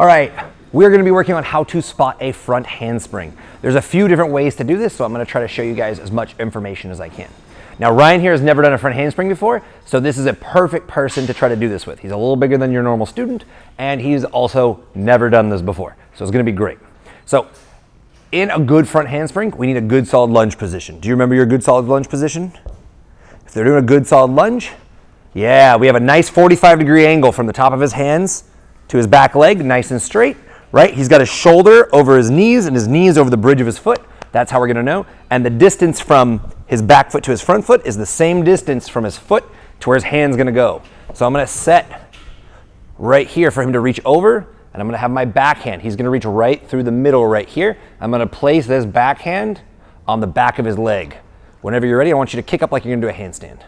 All right, we're going to be working on how to spot a front handspring. There's a few different ways to do this, so I'm going to try to show you guys as much information as I can. Now, Ryan here has never done a front handspring before, so this is a perfect person to try to do this with. He's a little bigger than your normal student, and he's also never done this before, so it's going to be great. So, in a good front handspring, we need a good solid lunge position. Do you remember your good solid lunge position? If they're doing a good solid lunge, yeah, we have a nice 45-degree angle from the top of his hands to his back leg, nice and straight, right? He's got his shoulder over his knees and his knees over the bridge of his foot. That's how we're gonna know. And the distance from his back foot to his front foot is the same distance from his foot to where his hand's gonna go. So I'm gonna set right here for him to reach over, and I'm gonna have my backhand. He's gonna reach right through the middle right here. I'm gonna place this backhand on the back of his leg. Whenever you're ready, I want you to kick up like you're gonna do a handstand.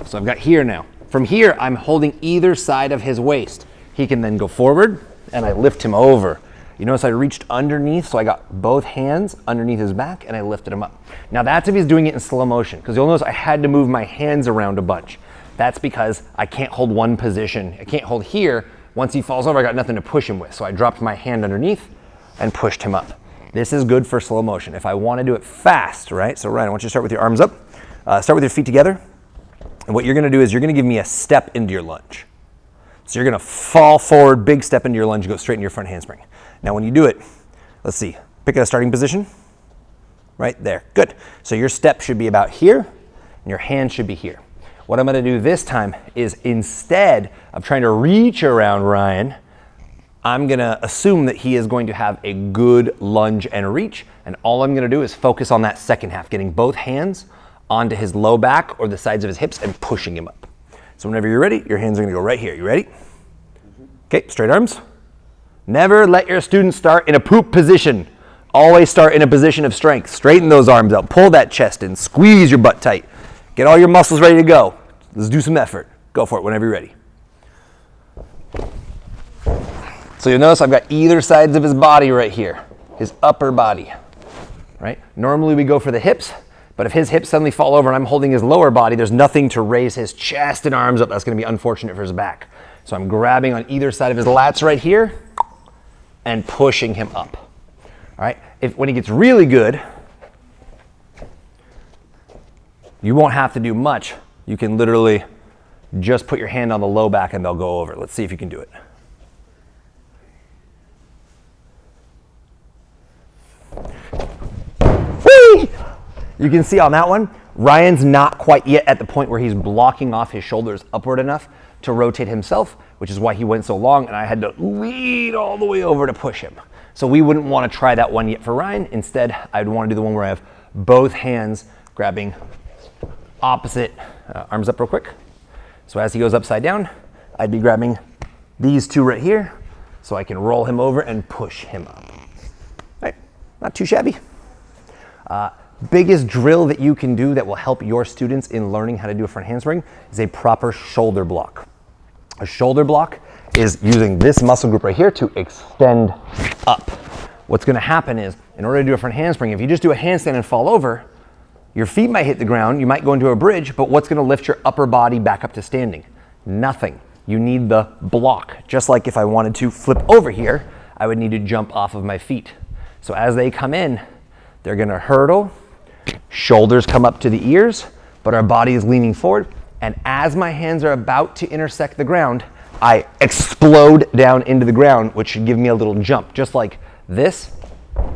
So I've got here now. From here, I'm holding either side of his waist. He can then go forward, and I lift him over. You notice I reached underneath, so I got both hands underneath his back, and I lifted him up. Now that's if he's doing it in slow motion, because you'll notice I had to move my hands around a bunch. That's because I can't hold one position. I can't hold here. Once he falls over, I got nothing to push him with, so I dropped my hand underneath and pushed him up. This is good for slow motion. If I want to do it fast, right? So Ryan, I want you to start with your arms up. Start with your feet together. And what you're going to do is you're going to give me a step into your lunge. So you're going to fall forward, big step into your lunge, go straight into your front handspring. Now when you do it, let's see, pick a starting position. Right there, good. So your step should be about here, and your hand should be here. What I'm going to do this time is, instead of trying to reach around Ryan, I'm going to assume that he is going to have a good lunge and reach, and all I'm going to do is focus on that second half, getting both hands onto his low back or the sides of his hips and pushing him up. So whenever you're ready, your hands are gonna go right here. You ready? Okay, straight arms. Never let your students start in a poop position. Always start in a position of strength. Straighten those arms out, pull that chest in, squeeze your butt tight. Get all your muscles ready to go. Let's do some effort. Go for it whenever you're ready. So you'll notice I've got either sides of his body right here, his upper body, right? Normally we go for the hips, but if his hips suddenly fall over and I'm holding his lower body, there's nothing to raise his chest and arms up. That's going to be unfortunate for his back. So I'm grabbing on either side of his lats right here and pushing him up. All right. When he gets really good, you won't have to do much. You can literally just put your hand on the low back and they'll go over. Let's see if you can do it. Whee! You can see on that one, Ryan's not quite yet at the point where he's blocking off his shoulders upward enough to rotate himself, which is why he went so long and I had to lead all the way over to push him. So we wouldn't want to try that one yet for Ryan. Instead, I'd want to do the one where I have both hands grabbing opposite, arms up real quick. So as he goes upside down, I'd be grabbing these two right here so I can roll him over and push him up. All right, not too shabby. Biggest drill that you can do that will help your students in learning how to do a front handspring is a proper shoulder block. A shoulder block is using this muscle group right here to extend up. What's going to happen is, in order to do a front handspring, if you just do a handstand and fall over, your feet might hit the ground, you might go into a bridge, but what's going to lift your upper body back up to standing? Nothing. You need the block. Just like if I wanted to flip over here, I would need to jump off of my feet. So as they come in, they're going to hurdle, shoulders come up to the ears, but our body is leaning forward. And as my hands are about to intersect the ground, I explode down into the ground, which should give me a little jump. Just like this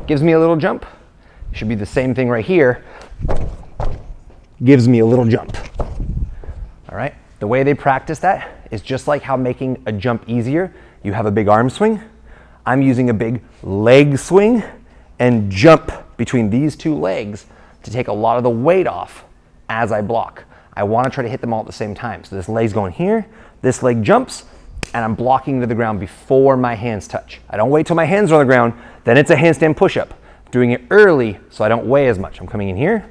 gives me a little jump. It should be the same thing right here. Gives me a little jump. All right. The way they practice that is just like how making a jump easier. You have a big arm swing. I'm using a big leg swing and jump between these two legs to take a lot of the weight off as I block. I want to try to hit them all at the same time. So this leg's going here, this leg jumps, and I'm blocking to the ground before my hands touch. I don't wait till my hands are on the ground, then it's a handstand push-up. Doing it early so I don't weigh as much. I'm coming in here.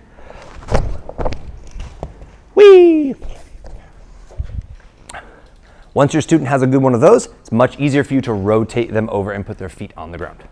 Whee! Once your student has a good one of those, it's much easier for you to rotate them over and put their feet on the ground.